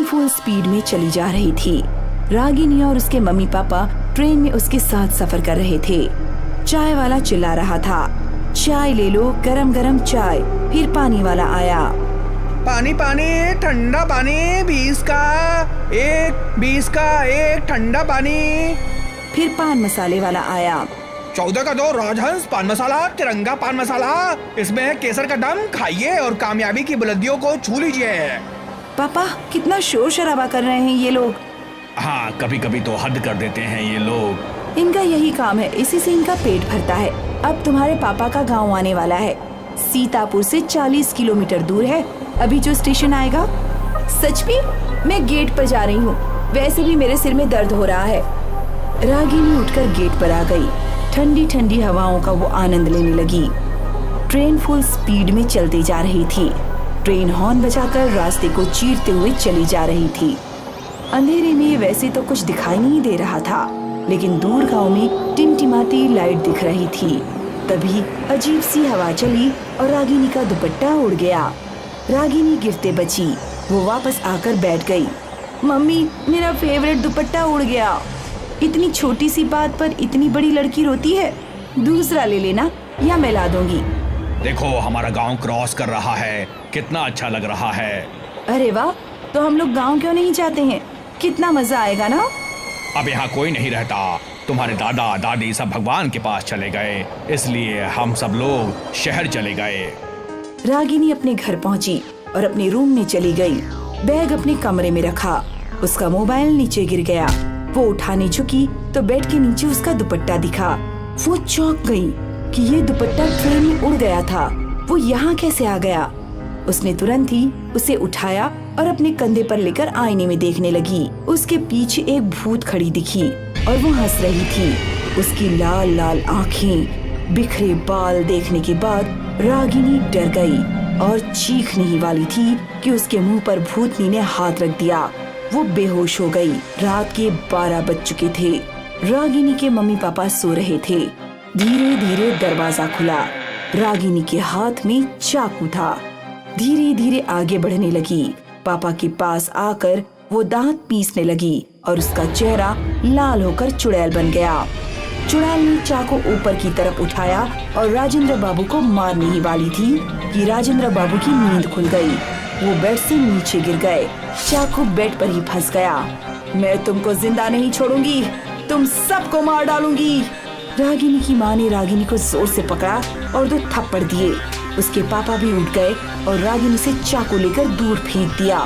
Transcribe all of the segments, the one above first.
Full speed में चली जा रही थी। रागिनी और उसके मम्मी पापा ट्रेन में उसके साथ सफर कर रहे थे। चाय वाला चिल्ला रहा था, चाय ले लो, गरम गरम चाय। फिर पानी वाला आया, पानी पानी, ठंडा पानी, 20 का एक ठंडा पानी। फिर पान मसाले वाला आया, 14 का 2 राजहंस पान मसाला, तिरंगा पान मसाला, इसमें है केसर का दम, खाइए और कामयाबी की बुलंदियों को छू लीजिए। पापा कितना शोर शराबा कर रहे हैं ये लोग। हाँ, कभी कभी तो हद कर देते हैं ये लोग। इनका यही काम है, इसी से इनका पेट भरता है। अब तुम्हारे पापा का गांव आने वाला है, सीतापुर से 40 किलोमीटर दूर है। अभी जो स्टेशन आएगा। सच में मैं गेट पर जा रही हूँ, वैसे भी मेरे सिर में दर्द हो रहा है। रागिनी उठकर गेट पर आ गई। ठंडी ठंडी हवाओं का वो आनंद लेने लगी। ट्रेन फुल स्पीड में चलती जा रही थी। ट्रेन हॉर्न बजाकर रास्ते को चीरते हुए चली जा रही थी। अंधेरे में वैसे तो कुछ दिखाई नहीं दे रहा था, लेकिन दूर गांव में टिमटिमाती लाइट दिख रही थी। तभी अजीब सी हवा चली और रागिनी का दुपट्टा उड़ गया। रागिनी गिरते बची। वो वापस आकर बैठ गई। मम्मी, मेरा फेवरेट दुपट्टा उड़ गया। इतनी छोटी सी बात पर इतनी बड़ी लड़की रोती है। दूसरा ले लेना या मैं ला दूंगी। देखो, हमारा गांव क्रॉस कर रहा है, कितना अच्छा लग रहा है। अरे वाह, तो हम लोग गांव क्यों नहीं जाते हैं? कितना मजा आएगा ना। अब यहाँ कोई नहीं रहता, तुम्हारे दादा दादी सब भगवान के पास चले गए, इसलिए हम सब लोग शहर चले गए। रागिनी अपने घर पहुंची और अपने रूम में चली गई। बैग अपने कमरे में रखा। उसका मोबाइल नीचे गिर गया। वो उठाने झुकी तो बेड के नीचे उसका दुपट्टा दिखा। वो चौंक गई कि ये दुपट्टा ट्रेन में उड़ गया था। वो यहाँ कैसे आ गया? उसने तुरंत ही उसे उठाया और अपने कंधे पर लेकर आईने में देखने लगी। उसके पीछे एक भूत खड़ी दिखी और वो हंस रही थी। उसकी लाल लाल आँखें, बिखरे बाल देखने के बाद रागिनी डर गई और चीखने ही वाली थी कि उसके मुंह पर भूतनी ने हाथ रख दिया। वो बेहोश हो गई। रात के 12 बज चुके थे। रागिनी के मम्मी पापा सो रहे थे। धीरे धीरे दरवाजा खुला। रागिनी के हाथ में चाकू था। धीरे धीरे आगे बढ़ने लगी। पापा के पास आकर वो दांत पीसने लगी और उसका चेहरा लाल होकर चुड़ैल बन गया। चुड़ैल ने चाकू ऊपर की तरफ उठाया और राजेंद्र बाबू को मारने ही वाली थी कि राजेंद्र बाबू की नींद खुल गई। वो बेड से नीचे गिर गए। चाकू बेड पर ही फंस गया। मैं तुमको जिंदा नहीं छोड़ूंगी, तुम सबको मार डालूंगी। रागिनी की माँ ने रागिनी को जोर से पकड़ा और 2 थप्पड़ दिए। उसके पापा भी उठ गए और रागिनी से चाकू लेकर दूर फेंक दिया।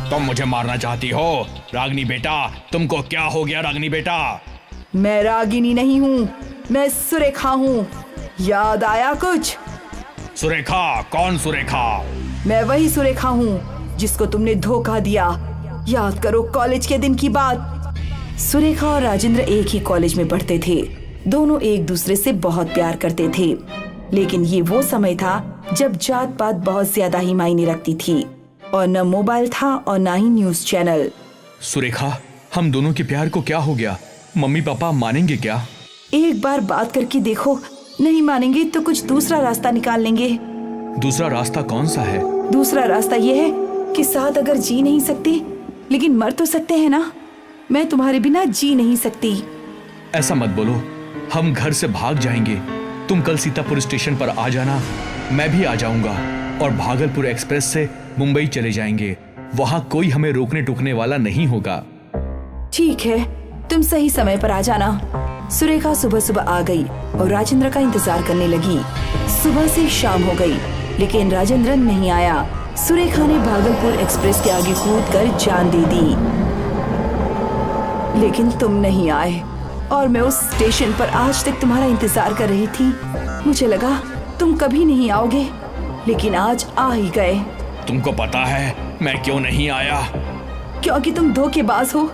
तुम मुझे मारना चाहती हो रागिनी बेटा? तुमको क्या हो गया रागिनी बेटा? मैं रागिनी नहीं हूँ, मैं सुरेखा हूँ। याद आया कुछ? सुरेखा? कौन सुरेखा? मैं वही सुरेखा हूँ जिसको तुमने धोखा दिया। याद करो कॉलेज के दिन की बात। सुरेखा और राजेंद्र एक ही कॉलेज में पढ़ते थे। दोनों एक दूसरे से बहुत प्यार करते थे, लेकिन ये वो समय था जब जात पात बहुत ज्यादा ही मायने रखती थी और न मोबाइल था और न ही न्यूज चैनल। सुरेखा, हम दोनों के प्यार को क्या हो गया? मम्मी पापा मानेंगे क्या? एक बार बात करके देखो, नहीं मानेंगे तो कुछ दूसरा रास्ता निकाल लेंगे। दूसरा रास्ता कौन सा है? दूसरा रास्ता ये है कि साथ अगर जी नहीं सकते लेकिन मर तो सकते हैं ना। मैं तुम्हारे बिना जी नहीं सकती। ऐसा मत बोलो, हम घर से भाग जाएंगे। तुम कल सीतापुर स्टेशन पर आ जाना, मैं भी आ जाऊंगा और भागलपुर एक्सप्रेस से मुंबई चले जाएंगे। वहाँ कोई हमें रोकने टोकने वाला नहीं होगा। ठीक है, तुम सही समय पर आ जाना। सुरेखा सुबह सुबह आ गई और राजेंद्र का इंतजार करने लगी। सुबह से शाम हो गई लेकिन राजेंद्र नहीं आया। सुरेखा ने भागलपुर एक्सप्रेस के आगे कूदकर जान दे दी, लेकिन तुम नहीं आए और मैं उस स्टेशन पर आज तक तुम्हारा इंतजार कर रही थी। मुझे लगा तुम कभी नहीं आओगे, लेकिन आज आ ही गए। तुमको पता है मैं क्यों नहीं आया? क्योंकि तुम धोखेबाज हो।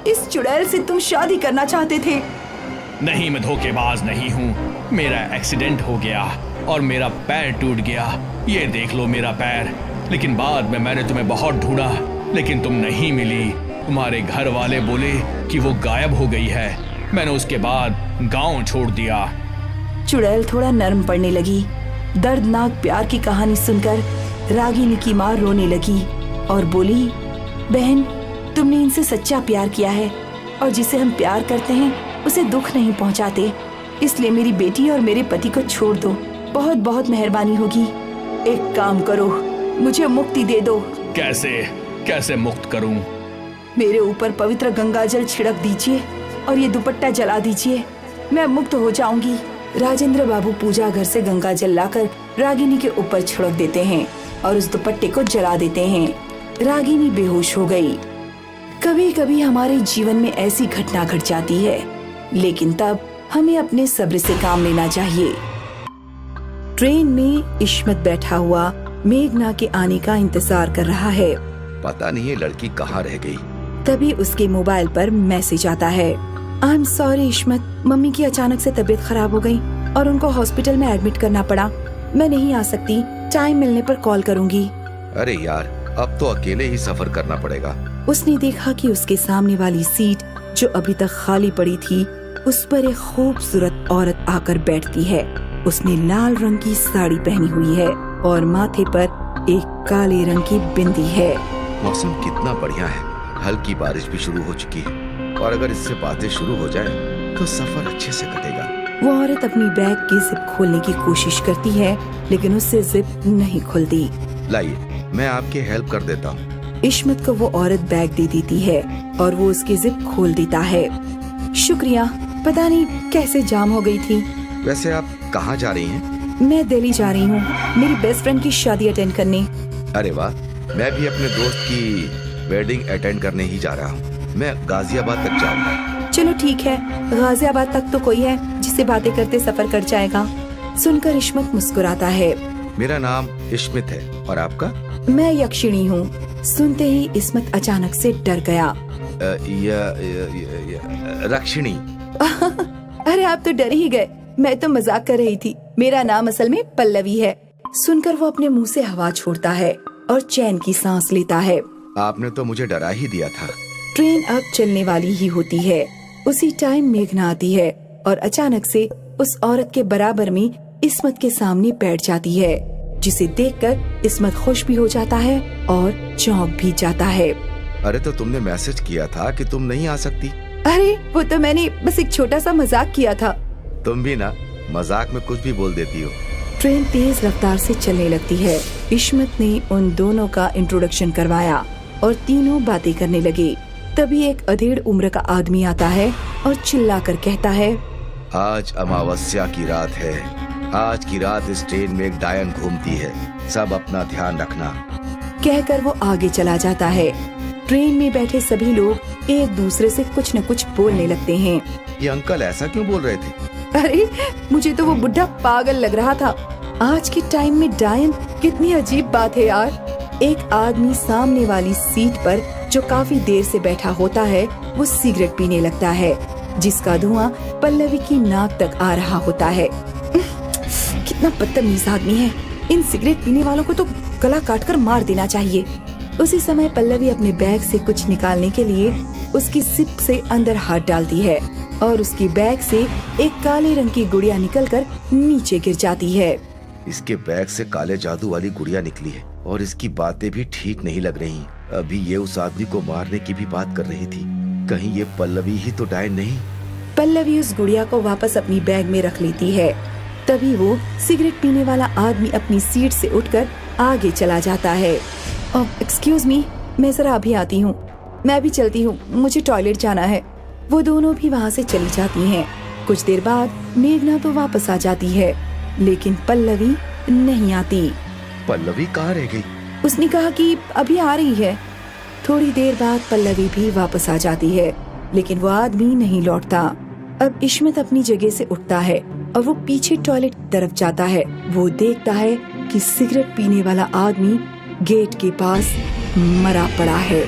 इस चुड़ैल से तुम शादी करना चाहते थे। नहीं, मैं धोखेबाज नहीं हूँ। मेरा एक्सीडेंट हो गया और मेरा पैर टूट गया। ये देख लो मेरा पैर। लेकिन बाद में मैंने तुम्हें बहुत ढूंढा, लेकिन तुम नहीं मिली। तुम्हारे घर वाले बोले कि वो गायब हो गई है। मैंने उसके बाद गांव छोड़ दिया। चुड़ैल थोड़ा नर्म पड़ने लगी। दर्दनाक प्यार की कहानी सुनकर रागिनी की माँ रोने लगी और बोली, बहन तुमने इनसे सच्चा प्यार किया है और जिसे हम प्यार करते हैं उसे दुख नहीं पहुंचाते। इसलिए मेरी बेटी और मेरे पति को छोड़ दो, बहुत बहुत मेहरबानी होगी। एक काम करो, मुझे मुक्ति दे दो। कैसे कैसे मुक्त करूं? मेरे ऊपर पवित्र गंगा जल छिड़क दीजिए और ये दुपट्टा जला दीजिए, मैं मुक्त हो जाऊंगी। राजेंद्र बाबू पूजा घर से गंगा जल लाकर रागिनी के ऊपर छिड़क देते हैं और उस दुपट्टे को जला देते हैं। रागिनी बेहोश हो गई। कभी कभी हमारे जीवन में ऐसी घटना घट जाती है, लेकिन तब हमें अपने सब्र से काम लेना चाहिए। ट्रेन में इस्मत बैठा हुआ मेघना के आने का इंतजार कर रहा है। पता नहीं ये लड़की कहाँ रह गई। तभी उसके मोबाइल पर मैसेज आता है। I am sorry Ismat, mummy की अचानक से तबीयत खराब हो गई और उनको हॉस्पिटल में एडमिट करना पड़ा। मैं नहीं आ सकती, टाइम मिलने पर कॉल करूंगी। अरे यार, अब तो अकेले ही सफर करना पड़ेगा। उसने देखा कि उसके सामने वाली सीट जो अभी तक खाली पड़ी थी, उस पर एक खूबसूरत औरत आकर बैठती है। उसने लाल रंग की साड़ी पहनी हुई है और माथे पर एक काले रंग की बिंदी है। मौसम कितना बढ़िया है, हल्की बारिश भी शुरू हो चुकी है और अगर इससे बातें शुरू हो जाएं, तो सफर अच्छे से कटेगा। वो औरत अपनी बैग की जिप खोलने की कोशिश करती है, लेकिन उससे जिप नहीं खुलती। लाइए, मैं आपकी हेल्प कर देता हूँ। इस्मत को वो औरत बैग दे देती है और वो उसकी जिप खोल देता है। शुक्रिया, पता नहीं कैसे जाम हो गई थी। वैसे आप कहाँ जा रही हैं? मैं दिल्ली जा रही हूँ, मेरी बेस्ट फ्रेंड की शादी अटेंड करने। अरे वाह, मैं भी अपने दोस्त की वेडिंग अटेंड करने ही जा रहा हूँ। मैं गाजियाबाद तक जाऊंगा। चलो ठीक है, गाजियाबाद तक तो कोई है जिससे बातें करते सफर कट जाएगा। सुनकर इस्मत मुस्कुराता है। मेरा नाम इस्मत है और आपका? मैं यक्षिणी हूँ। सुनते ही इस्मत अचानक से डर गया। रक्षिणी। अरे आप तो डर ही गए, मैं तो मजाक कर रही थी। मेरा नाम असल में पल्लवी है। सुनकर वो अपने मुंह से हवा छोड़ता है और चैन की सांस लेता है। आपने तो मुझे डरा ही दिया था। ट्रेन अब चलने वाली ही होती है। उसी टाइम मेघना आती है और अचानक से उस औरत के बराबर में इस्मत के सामने बैठ जाती है, जिसे देखकर इस्मत खुश भी हो जाता है और चौंक भी जाता है। अरे तो तुमने मैसेज किया था कि तुम नहीं आ सकती। अरे वो तो मैंने बस एक छोटा सा मजाक किया था। तुम भी ना मजाक में कुछ भी बोल देती हो। ट्रेन तेज रफ्तार से चलने लगती है। इस्मत ने उन दोनों का इंट्रोडक्शन करवाया और तीनों बातें करने लगे। तभी एक अधेड़ उम्र का आदमी आता है और चिल्लाकर कहता है, आज अमावस्या की रात है। आज की रात इस ट्रेन में एक डायन घूमती है, सब अपना ध्यान रखना। कहकर वो आगे चला जाता है। ट्रेन में बैठे सभी लोग एक दूसरे से कुछ न कुछ बोलने लगते हैं। ये अंकल ऐसा क्यों बोल रहे थे? अरे मुझे तो वो बुढ़ा पागल लग रहा था। आज के टाइम में डायन, कितनी अजीब बात है यार। एक आदमी सामने वाली सीट पर जो काफी देर से बैठा होता है, वो सिगरेट पीने लगता है, जिसका धुआं पल्लवी की नाक तक आ रहा होता है। कितना बदतमीज आदमी है। इन सिगरेट पीने वालों को तो गला काटकर मार देना चाहिए। उसी समय पल्लवी अपने बैग से कुछ निकालने के लिए उसकी जिप से अंदर हाथ डालती है और उसकी बैग से एक काले रंग की गुड़िया निकलकर नीचे गिर जाती है। इसके बैग से काले जादू वाली गुड़िया निकली है और इसकी बातें भी ठीक नहीं लग रही। अभी ये उस आदमी को मारने की भी बात कर रही थी। कहीं ये पल्लवी ही तो डायन नहीं? पल्लवी उस गुड़िया को वापस अपनी बैग में रख लेती है। तभी वो सिगरेट पीने वाला आदमी अपनी सीट से उठकर आगे चला जाता है। एक्सक्यूज मी, मैं जरा अभी आती हूँ, मैं भी चलती हूँ, मुझे टॉयलेट जाना है। वो दोनों भी वहाँ से चली जाती हैं। कुछ देर बाद मेघना तो वापस आ जाती है, लेकिन पल्लवी नहीं आती। पल्लवी कहाँ रह गई? उसने कहा कि अभी आ रही है। थोड़ी देर बाद पल्लवी भी वापस आ जाती है, लेकिन वो आदमी नहीं लौटता। अब इस्मत अपनी जगह से उठता है और वो पीछे टॉयलेट की तरफ जाता है। वो देखता है कि सिगरेट पीने वाला आदमी गेट के पास मरा पड़ा है।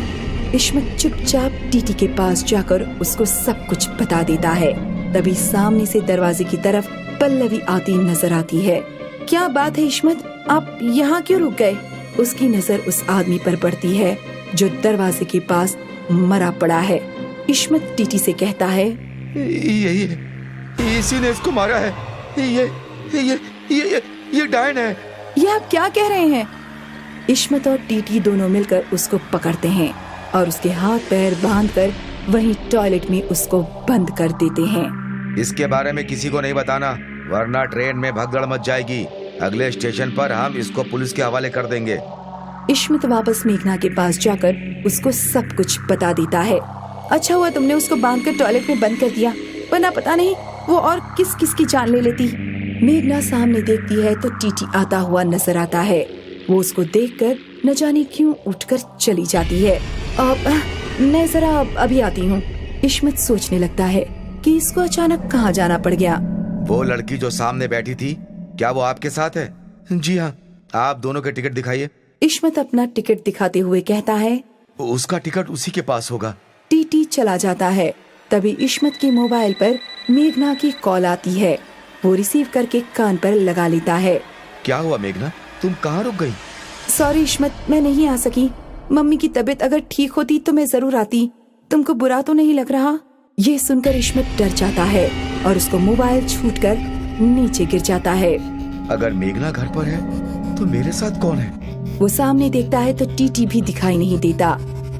इस्मत चुपचाप टीटी के पास जाकर उसको सब कुछ बता देता है। तभी सामने से दरवाजे की तरफ पल्लवी आती नजर आती है। क्या बात है इस्मत, आप यहाँ क्यों रुक गए? उसकी नजर उस आदमी पर पड़ती है जो दरवाजे के पास मरा पड़ा है। इस्मत टीटी से कहता है, ये इसी ने इसको मारा है। ये डायन है। ये आप क्या कह रहे हैं? इस्मत और टीटी दोनों मिलकर उसको पकड़ते हैं और उसके हाथ पैर बांधकर वहीं टॉयलेट में उसको बंद कर देते हैं। इसके बारे में किसी को नहीं बताना, वरना ट्रेन में भगदड़ मच जाएगी। अगले स्टेशन पर हम इसको पुलिस के हवाले कर देंगे। इश्मत वापस मेघना के पास जाकर उसको सब कुछ बता देता है। अच्छा हुआ तुमने उसको बांधकर टॉयलेट में बंद कर दिया, वरना पता नहीं वो और किस किस की जान ले लेती। मेघना सामने देखती है तो टीटी आता हुआ नजर आता है। वो उसको देखकर न जाने क्यों उठकर चली जाती है। मैं जरा अभी आती हूँ। इश्मत सोचने लगता है कि इसको अचानक कहाँ जाना पड़ गया। वो लड़की जो सामने बैठी थी, क्या वो आपके साथ है? जी हाँ। आप दोनों के टिकट दिखाइए। इश्मत अपना टिकट दिखाते हुए कहता है, उसका टिकट उसी के पास होगा। टीटी चला जाता है। तभी इश्मत के मोबाइल पर मेघना की कॉल आती है। वो रिसीव करके कान पर लगा लेता है। क्या हुआ मेघना, तुम कहाँ रुक गई? सॉरी इश्मत, मैं नहीं आ सकी। मम्मी की तबीयत अगर ठीक होती तो मैं जरूर आती। तुमको बुरा तो नहीं लग रहा? ये सुनकर इश्मत डर जाता है और उसको मोबाइल छूटकर नीचे गिर जाता है। अगर मेघना घर पर है तो मेरे साथ कौन है? वो सामने देखता है तो टीटी भी दिखाई नहीं देता।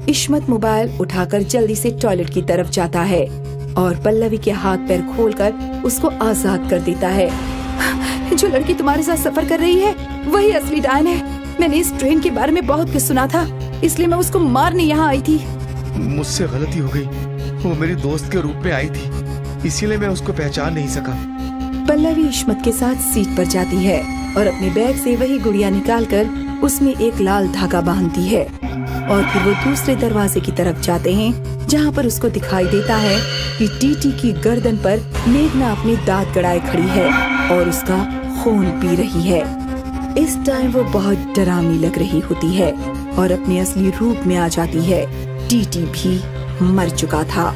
इश्मत मोबाइल उठाकर जल्दी से टॉयलेट की तरफ जाता है और पल्लवी के हाथ पैर खोलकर उसको आजाद कर देता है। जो लड़की तुम्हारे साथ सफर कर रही है वही असली डायन है। मैंने इस ट्रेन के बारे में बहुत कुछ सुना था, इसलिए मैं उसको मारने यहाँ आई थी। मुझसे गलती हो गई। वो मेरी दोस्त के रूप में आई थी, इसीलिए मैं उसको पहचान नहीं सका। पल्लवी इश्मत के साथ सीट पर जाती है और अपने बैग से वही गुड़िया निकालकर उसमें एक लाल धागा बांधती है और फिर वो दूसरे दरवाजे की तरफ जाते हैं, जहाँ पर उसको दिखाई देता है कि टीटी की गर्दन पर मेघना अपने दांत गड़ाए खड़ी है और उसका खून पी रही है। इस टाइम वो बहुत डरावनी लग रही होती है और अपने असली रूप में आ जाती है। टीटी भी मर चुका था।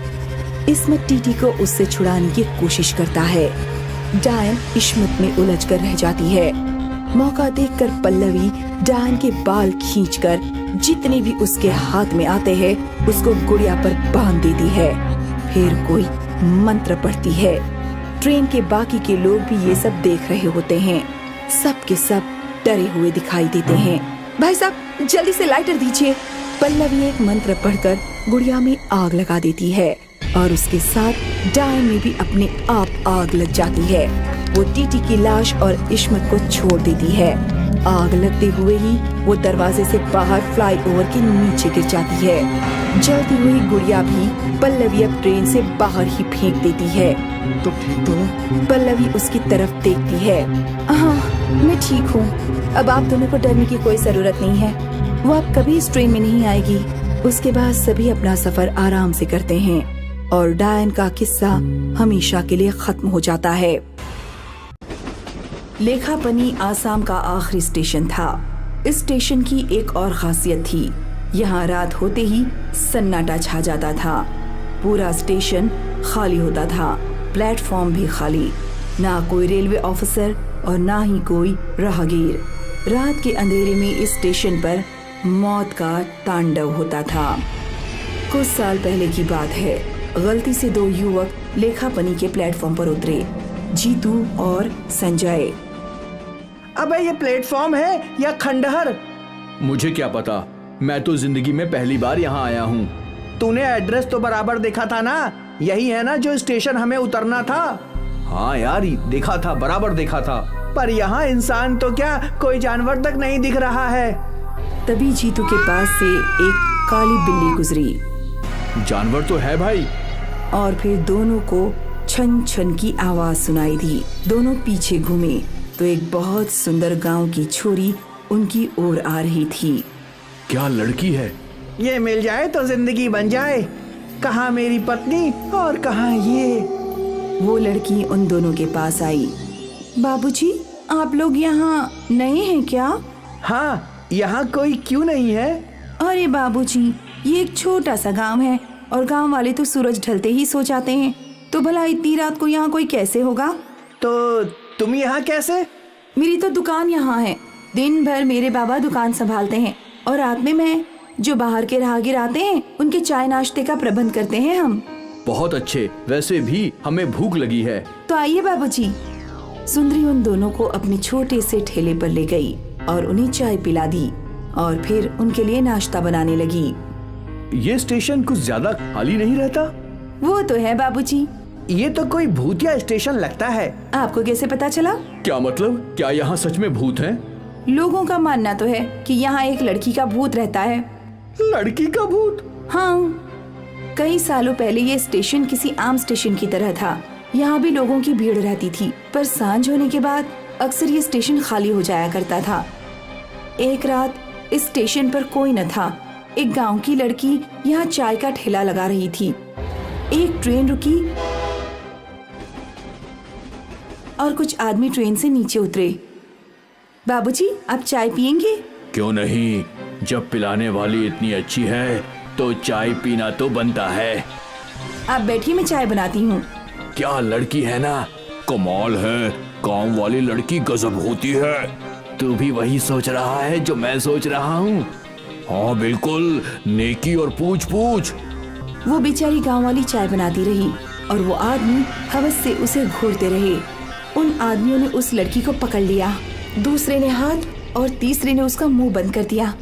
इस्मत टीटी को उससे छुड़ाने की कोशिश करता है। डायन इश्मत में उलझ कर रह जाती है। मौका देखकर पल्लवी डायन के बाल खींचकर जितने भी उसके हाथ में आते हैं उसको गुड़िया पर बांध देती है। फिर कोई मंत्र पढ़ती है। ट्रेन के बाकी के लोग भी ये सब देख रहे होते हैं। सब के सब डरे हुए दिखाई देते हैं। भाई साहब जल्दी से लाइटर दीजिए। पल्लवी एक मंत्र पढ़कर गुड़िया में आग लगा देती है और उसके साथ डायन में भी अपने आप आग लग जाती है। वो टीटी की लाश और इश्मत को छोड़ देती है। आग लगते हुए ही वो दरवाजे से बाहर फ्लाईओवर के नीचे गिर जाती है। जलती हुई गुड़िया भी पल्लवी अब ट्रेन से बाहर ही फेंक देती है। तो ठीक तो हो? पल्लवी उसकी तरफ देखती है। हाँ मैं ठीक हूँ, अब आप दोनों को डरने की कोई जरूरत नहीं है। वो अब कभी इस ट्रेन में नहीं आएगी। उसके बाद सभी अपना सफर आराम से करते हैं और डायन का किस्सा हमेशा के लिए खत्म हो जाता है। लेखापनी आसाम का आखिरी स्टेशन था। इस स्टेशन की एक और खासियत थी, यहाँ रात होते ही सन्नाटा छा जाता था। पूरा स्टेशन खाली होता था, प्लेटफॉर्म भी खाली, ना कोई रेलवे ऑफिसर और ना ही कोई राहगीर। रात के अंधेरे में इस स्टेशन पर मौत का तांडव होता था। कुछ साल पहले की बात है। गलती से दो युवक लेखापनी के प्लेटफॉर्म पर उतरे, जीतू और संजय। अबे ये प्लेटफॉर्म है या खंडहर? मुझे क्या पता, मैं तो जिंदगी में पहली बार यहाँ आया हूँ। तूने एड्रेस तो बराबर देखा था ना? यही है ना जो स्टेशन हमें उतरना था? हाँ यार, देखा था, बराबर देखा था। पर यहाँ इंसान तो क्या, कोई जानवर तक नहीं दिख रहा है। तभी जीतू के पास से एक काली बिल्ली गुजरी। जानवर तो है भाई। और फिर दोनों को छन छन की आवाज सुनाई दी। दोनों पीछे घूमे तो एक बहुत सुंदर गांव की छोरी उनकी ओर आ रही थी। क्या लड़की है? ये मिल जाए तो जिंदगी बन जाए। कहाँ मेरी पत्नी और कहाँ ये? वो लड़की उन दोनों के पास आई। बाबूजी, आप लोग यहाँ नए हैं क्या? हाँ, यहाँ कोई क्यों नहीं है? अरे बाबूजी, ये एक छोटा सा गांव है और गांव वाले तो सूरज ढलते ही सो जाते हैं, तो भला इतनी रात को यहाँ कोई कैसे होगा? तो तुम यहाँ कैसे? मेरी तो दुकान यहाँ है। दिन भर मेरे बाबा दुकान संभालते हैं और रात में मैं, जो बाहर के राहगीर आते हैं, उनके चाय नाश्ते का प्रबंध करते हैं हम। बहुत अच्छे, वैसे भी हमें भूख लगी है। तो आइए बाबूजी। सुंदरी उन दोनों को अपने छोटे से ठेले पर ले गई और उन्हें चाय पिला दी और फिर उनके लिए नाश्ता बनाने लगी। ये स्टेशन कुछ ज्यादा खाली नहीं रहता? वो तो है बाबूजी। ये तो कोई भूतिया स्टेशन लगता है। आपको कैसे पता चला? क्या मतलब? क्या यहाँ सच में भूत हैं? लोगों का मानना तो है कि यहाँ एक लड़की का भूत रहता है। लड़की का भूत? हाँ, कई सालों पहले ये स्टेशन किसी आम स्टेशन की तरह था। यहाँ भी लोगों की भीड़ रहती थी, पर सांझ होने के बाद अक्सर ये स्टेशन खाली हो जाया करता था। एक रात इस स्टेशन पर कोई न था। एक गांव की लड़की यहाँ चाय का ठेला लगा रही थी। एक ट्रेन रुकी और कुछ आदमी ट्रेन से नीचे उतरे। बाबूजी, आप चाय पियेंगे? क्यों नहीं, जब पिलाने वाली इतनी अच्छी है तो चाय पीना तो बनता है। आप बैठिए, मैं चाय बनाती हूँ। क्या लड़की है ना, कमाल है। गांव वाली लड़की गजब होती है। तू भी वही सोच रहा है जो मैं सोच रहा हूँ? हाँ बिल्कुल, नेकी और पूछ पूछ। वो बेचारी गांव वाली चाय बनाती रही और वो आदमी हवस से उसे घूरते रहे। उन आदमियों ने उस लड़की को पकड़ लिया, दूसरे ने हाथ और तीसरे ने उसका मुंह बंद कर दिया।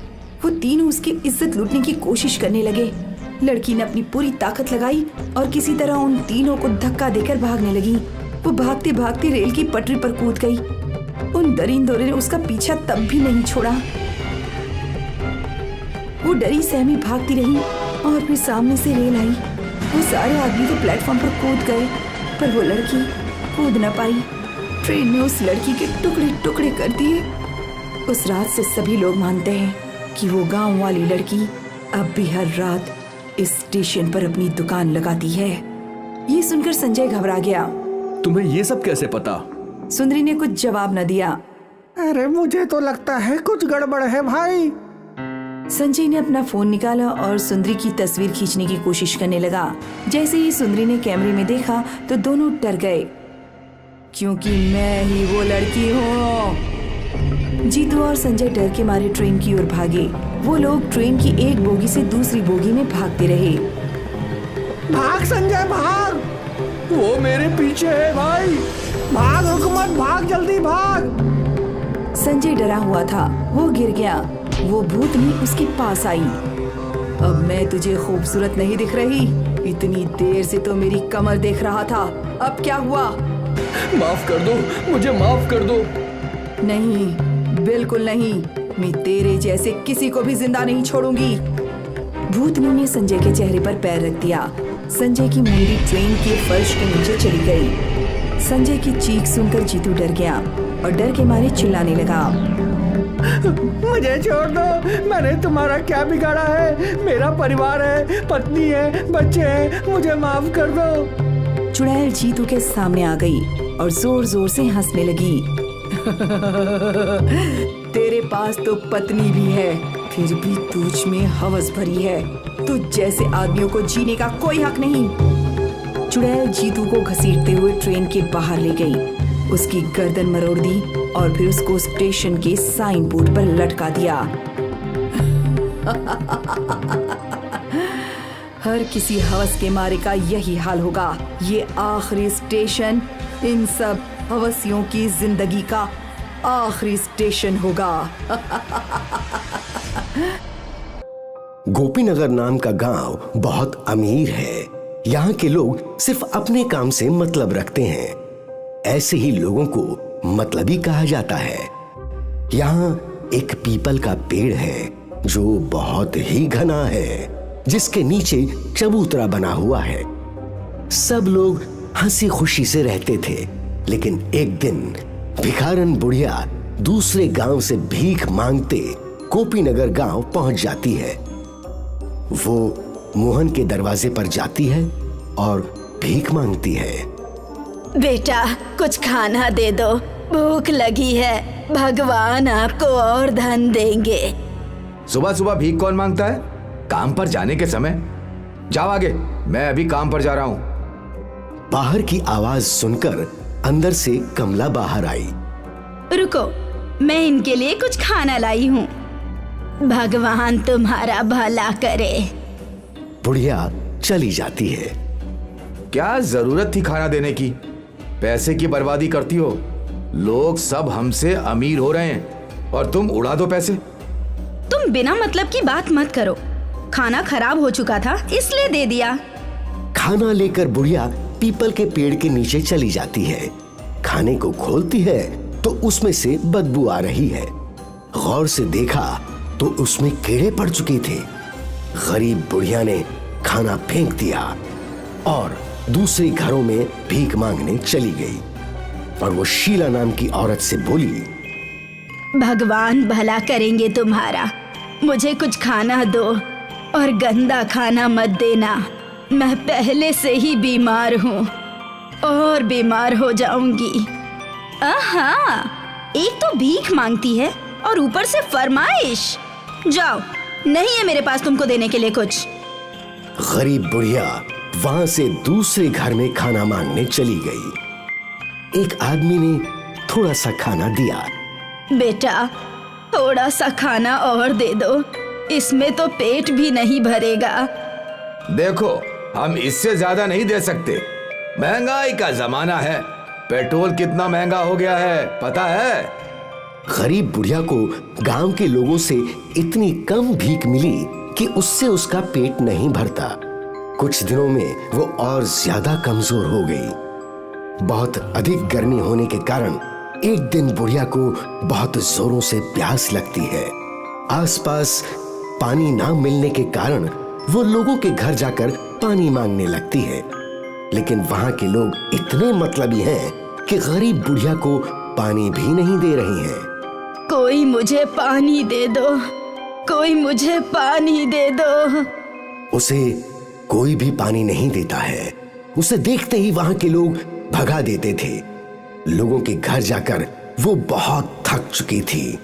वो तीनों उसकी इज्जत लूटने की कोशिश करने लगे। लड़की ने अपनी पूरी ताकत लगाई और किसी तरह उन तीनों को धक्का देकर भागने लगी। वो भागते भागते रेल की पटरी पर कूद गई। उन दरिंदों ने उसका पीछा तब भी नहीं छोड़ा। वो डरी सहमी भागती रही और फिर सामने से रेल आई। वो सारे आदमी तो प्लेटफॉर्म पर कूद गए, पर वो लड़की कूद न पाई। ट्रेन ने उस लड़की के टुकड़े टुकड़े कर दिए। उस रात से सभी लोग मानते हैं कि वो गांव वाली लड़की अब भी हर रात इस स्टेशन पर अपनी दुकान लगाती है। ये सुनकर संजय घबरा गया। तुम्हें ये सब कैसे पता? सुंदरी ने कुछ जवाब न दिया। अरे मुझे तो लगता है कुछ गड़बड़ है भाई। संजय ने अपना फोन निकाला और सुंदरी की तस्वीर खींचने की कोशिश करने लगा। जैसे ही सुंदरी ने कैमरे में देखा तो दोनों डर गए, क्योंकि मैं ही वो लड़की हूँ। जीतू और संजय डर के मारे ट्रेन की ओर भागे। वो लोग ट्रेन की एक बोगी से दूसरी बोगी में भागते रहे। भाग संजय भाग, वो मेरे पीछे है भाई। भाग, रुक मत, भाग जल्दी भाग। संजय डरा हुआ था, वो गिर गया। वो भूतनी उसके पास आई। अब मैं तुझे खूबसूरत नहीं दिख रही? इतनी देर से तो मेरी कमर देख रहा था, अब क्या हुआ? माफ कर दो, मुझे माफ कर दो। नहीं, बिल्कुल नहीं। मैं तेरे जैसे किसी को भी जिंदा नहीं छोड़ूंगी। भूतनी ने संजय के चेहरे पर पैर रख दिया। संजय की मुंडी ट्रेन के फर्श के नीचे चली गई। संजय की चीख सुनकर जीतू डर गया और डर के मारे चिल्लाने लगा। मुझे छोड़ दो, मैंने तुम्हारा क्या बिगाड़ा है? मेरा परिवार है, पत्नी है, बच्चे हैं, मुझे माफ कर दो। चुड़ैल जीतू के सामने आ गई और जोर जोर से हंसने लगी। तेरे पास तो पत्नी भी है, फिर भी तुझ में हवस भरी है। तुझ जैसे आदमियों को जीने का कोई हक नहीं। चुड़ैल जीतू को घसीटते हुए ट्रेन के बाहर ले गई, उसकी गर्दन मरोड़ दी और फिर उसको स्टेशन के साइन बोर्ड पर लटका दिया। हर किसी हवस के मारे का यही हाल होगा। ये आखिरी स्टेशन इन सब हवसियों की जिंदगी का आखिरी स्टेशन होगा। गोपीनगर नाम का गांव बहुत अमीर है। यहाँ के लोग सिर्फ अपने काम से मतलब रखते हैं। ऐसे ही लोगों को मतलबी कहा जाता है। यहाँ एक पीपल का पेड़ है जो बहुत ही घना है, जिसके नीचे चबूतरा बना हुआ है। सब लोग हंसी खुशी से रहते थे, लेकिन एक दिन भिखारन बुढ़िया दूसरे गांव से भीख मांगते गोपीनगर गांव पहुंच जाती है। वो मोहन के दरवाजे पर जाती है और भीख मांगती है। बेटा, कुछ खाना दे दो, भूख लगी है। भगवान आपको और धन देंगे। सुबह सुबह भीख कौन मांगता है? काम पर जाने के समय। जाओ आगे, मैं अभी काम पर जा रहा हूँ। बाहर की आवाज सुनकर अंदर से कमला बाहर आई। रुको, मैं इनके लिए कुछ खाना लाई हूँ। भगवान तुम्हारा भला करे। बुढ़िया चली जाती है। क्या जरूरत थी खाना देने की? पैसे की बर्बादी करती हो। लोग सब हमसे अमीर हो रहे हैं और तुम उड़ा दो पैसे। तुम बिना मतलब की बात मत करो। खाना खराब हो चुका था इसलिए दे दिया। खाना लेकर बुढ़िया पीपल के पेड़ के नीचे चली जाती है। खाने को खोलती है तो उसमें से बदबू आ रही है। गौर से देखा तो उसमें कीड़े पड़ चुके थे। गरीब बुढ़िया ने खाना फेंक दिया और दूसरे घरों में भीख मांगने चली गई। और वो शीला नाम की औरत से बोली, भगवान भला करेंगे तुम्हारा, मुझे कुछ खाना दो और गंदा खाना मत देना। मैं पहले से ही बीमार हूँ और बीमार हो जाऊंगी। आहा, एक तो भीख मांगती है और ऊपर से फरमाइश। जाओ, नहीं है मेरे पास तुमको देने के लिए कुछ। गरीब बुढ़िया वहां से दूसरे घर में खाना मांगने चली गई। एक आदमी ने थोड़ा सा खाना दिया। बेटा, थोड़ा सा खाना और दे दो, इसमें तो पेट भी नहीं भरेगा। देखो, हम इससे ज्यादा नहीं दे सकते। महंगाई का जमाना है। पेट्रोल कितना महंगा हो गया है पता है? गरीब बुढ़िया को गांव के लोगों से इतनी कम भीख मिली कि उससे उसका पेट नहीं भरता। कुछ दिनों में वो और ज्यादा कमजोर हो गई। बहुत अधिक गर्मी होने के कारण एक दिन बुढ़िया को बहुत जोरों से प्यास लगती है। आसपास पानी ना मिलने के कारण वो लोगों के घर जाकर पानी मांगने लगती है। लेकिन वहां के लोग इतने मतलबी हैं कि गरीब बुढ़िया को पानी भी नहीं दे रहे हैं। कोई मुझे पानी दे दो, कोई मुझे पानी दे दो। उसे कोई भी पानी नहीं देता है। उसे देखते ही वहां के लोग भगा देते थे। लोगों के घर जाकर वो बहुत थक चुकी थी,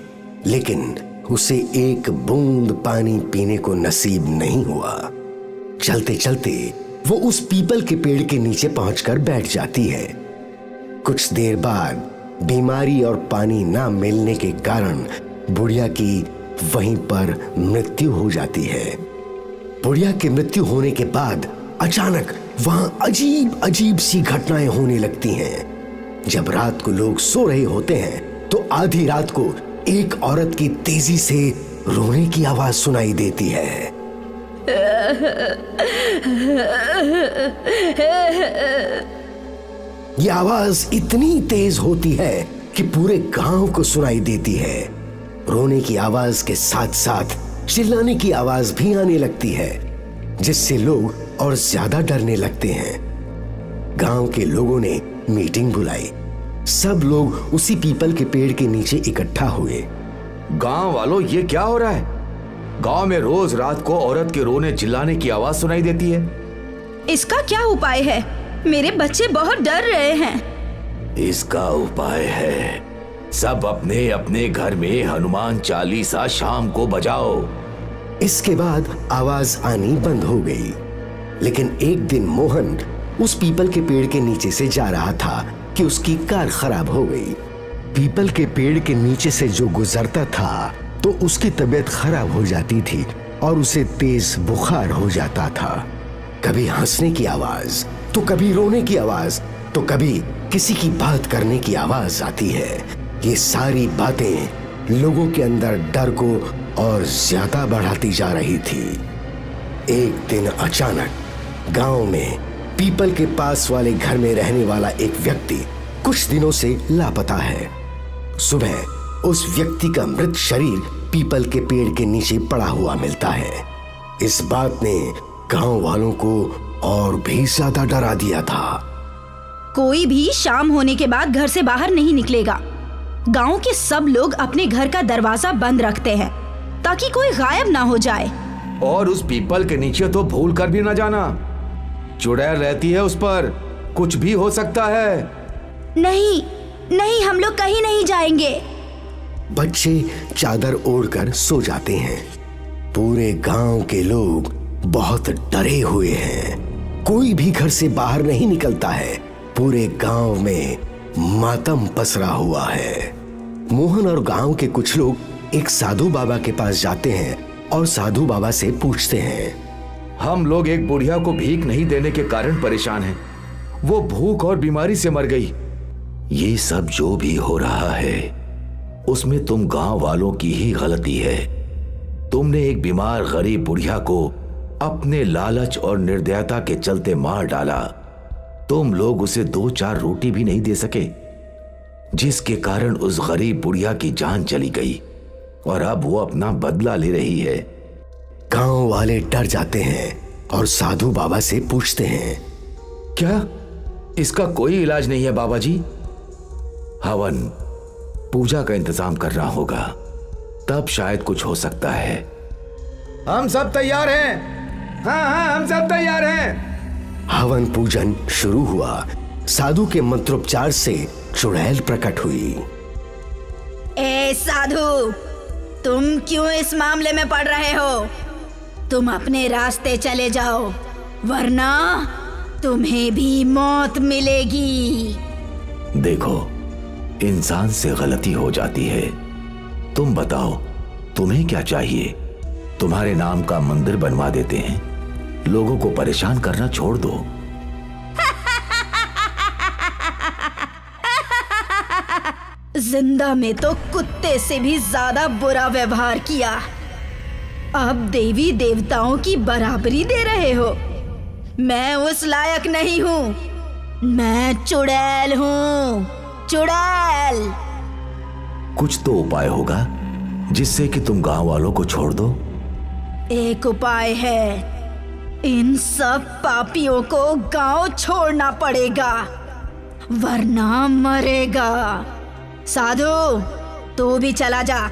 लेकिन उसे एक बूंद पानी पीने को नसीब नहीं हुआ। चलते चलते वो उस पीपल के पेड़ के नीचे पहुंचकर बैठ जाती है। कुछ देर बाद बीमारी और पानी ना मिलने के कारण बुढ़िया की वहीं पर मृत्यु हो जाती है। बुढ़िया की मृत्यु होने के बाद अचानक वहां अजीब अजीब सी घटनाएं होने लगती हैं। जब रात को लोग सो रहे होते हैं तो आधी रात को एक औरत की तेजी से रोने की आवाज सुनाई देती है। ये आवाज इतनी तेज होती है कि पूरे गांव को सुनाई देती है। रोने की आवाज के साथ साथ चिल्लाने की आवाज भी आने लगती है, जिससे लोग और ज्यादा डरने लगते हैं। गांव के लोगों ने मीटिंग बुलाई। सब लोग उसी पीपल के पेड़ के नीचे इकट्ठा हुए। गांव वालों, ये क्या हो रहा है? गांव में रोज रात को औरत के रोने चिल्लाने की आवाज सुनाई देती है। इसका क्या उपाय है? मेरे बच्चे बहुत डर रहे हैं। इसका उपाय है, सब अपने अपने घर में हनुमान चालीसा शाम को बजाओ। इसके बाद आवाज आनी बंद हो गई। लेकिन एक दिन मोहन उस पीपल के पेड़ के नीचे से जा रहा था कि उसकी कार खराब हो गई। पीपल के पेड़ के नीचे से जो गुजरता था तो उसकी तबीयत खराब हो जाती थी और उसे तेज बुखार हो जाता था। कभी हंसने की आवाज, तो कभी रोने की आवाज, तो कभी किसी की बात करने की आवाज आती है। ये सारी बातें लोगों के अंदर डर को और ज्यादा बढ़ाती जा रही थी। एक दिन अचानक गांव में पीपल के पास वाले घर में रहने वाला एक व्यक्ति कुछ दिनों से लापता है। सुबह उस व्यक्ति का मृत शरीर पीपल के पेड़ के नीचे पड़ा हुआ मिलता है। इस बात ने गांव वालों को और भी ज्यादा डरा दिया था। कोई भी शाम होने के बाद घर से बाहर नहीं निकलेगा। गांव के सब लोग अपने घर का दरवाजा बंद रखते हैं ताकि कोई गायब ना हो जाए। और उस पीपल के नीचे तो भूल कर भी ना जाना, चुड़ैल रहती है उस पर, कुछ भी हो सकता है। नहीं नहीं, हम लोग कहीं नहीं जाएंगे। बच्चे चादर ओढ़कर सो जाते हैं। पूरे गांव के लोग बहुत डरे हुए हैं। कोई भी घर से बाहर नहीं निकलता है। पूरे गांव में मातम पसरा हुआ है। मोहन और गांव के कुछ लोग एक साधु बाबा के पास जाते हैं और साधु बाबा से पूछते हैं, हम लोग एक बुढ़िया को भीख नहीं देने के कारण परेशान हैं। वो भूख और बीमारी से मर गई। ये सब जो भी हो रहा है उसमें तुम गांव वालों की ही गलती है। तुमने एक बीमार गरीब बुढ़िया को अपने लालच और निर्दयता के चलते मार डाला। तुम लोग उसे 2-4 रोटी भी नहीं दे सके, जिसके कारण उस गरीब बुढ़िया की जान चली गई और अब वो अपना बदला ले रही है। गांव वाले डर जाते हैं और साधु बाबा से पूछते हैं, क्या इसका कोई इलाज नहीं है बाबा जी? हवन पूजा का इंतजाम करना होगा, तब शायद कुछ हो सकता है। हम सब तैयार हैं। हाँ, हम सब तैयार हैं। हवन पूजन शुरू हुआ। साधु के मंत्रोपचार से चुड़ैल प्रकट हुई। ए साधु, तुम क्यों इस मामले में पड़ रहे हो? तुम अपने रास्ते चले जाओ, वरना तुम्हें भी मौत मिलेगी। देखो, इंसान से गलती हो जाती है। तुम बताओ, तुम्हें क्या चाहिए? तुम्हारे नाम का मंदिर बनवा देते हैं। लोगों को परेशान करना छोड़ दो। जिंदा में तो कुत्ते से भी ज्यादा बुरा व्यवहार किया, अब देवी देवताओं की बराबरी दे रहे हो। मैं उस लायक नहीं हूँ। मैं चुड़ैल हूँ, चुड़ैल। कुछ तो उपाय होगा जिससे कि तुम गांव वालों को छोड़ दो। एक उपाय है, इन सब पापियों को गांव छोड़ना पड़ेगा, वरना मरेगा। साधु, तू भी चला जा,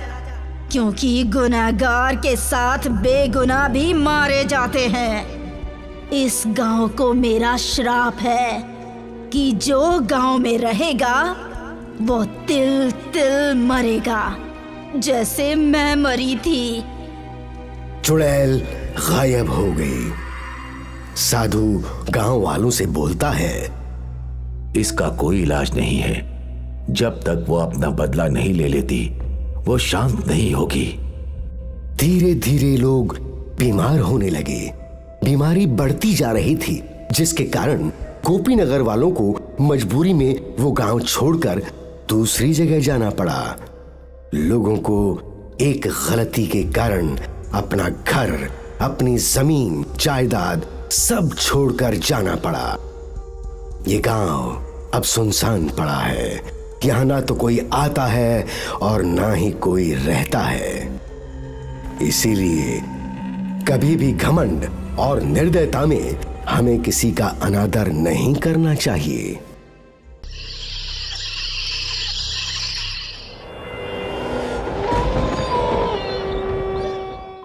क्योंकि गुनहगार के साथ बेगुनाह भी मारे जाते हैं। इस गांव को मेरा श्राप है कि जो गांव में रहेगा वो तिल तिल मरेगा, जैसे मैं मरी थी। चुड़ैल गायब हो गई। साधु गांव वालों से बोलता है, इसका कोई इलाज नहीं है। जब तक वो अपना बदला नहीं ले लेती, वो शांत नहीं होगी। धीरे धीरे लोग बीमार होने लगे। बीमारी बढ़ती जा रही थी, जिसके कारण गोपीनगर वालों को मजबूरी में वो गांव छोड़कर दूसरी जगह जाना पड़ा। लोगों को एक गलती के कारण अपना घर, अपनी जमीन, जायदाद सब छोड़कर जाना पड़ा। ये गांव अब सुनसान पड़ा है। यहाँ ना तो कोई आता है और ना ही कोई रहता है। इसीलिए कभी भी घमंड और निर्दयता में हमें किसी का अनादर नहीं करना चाहिए।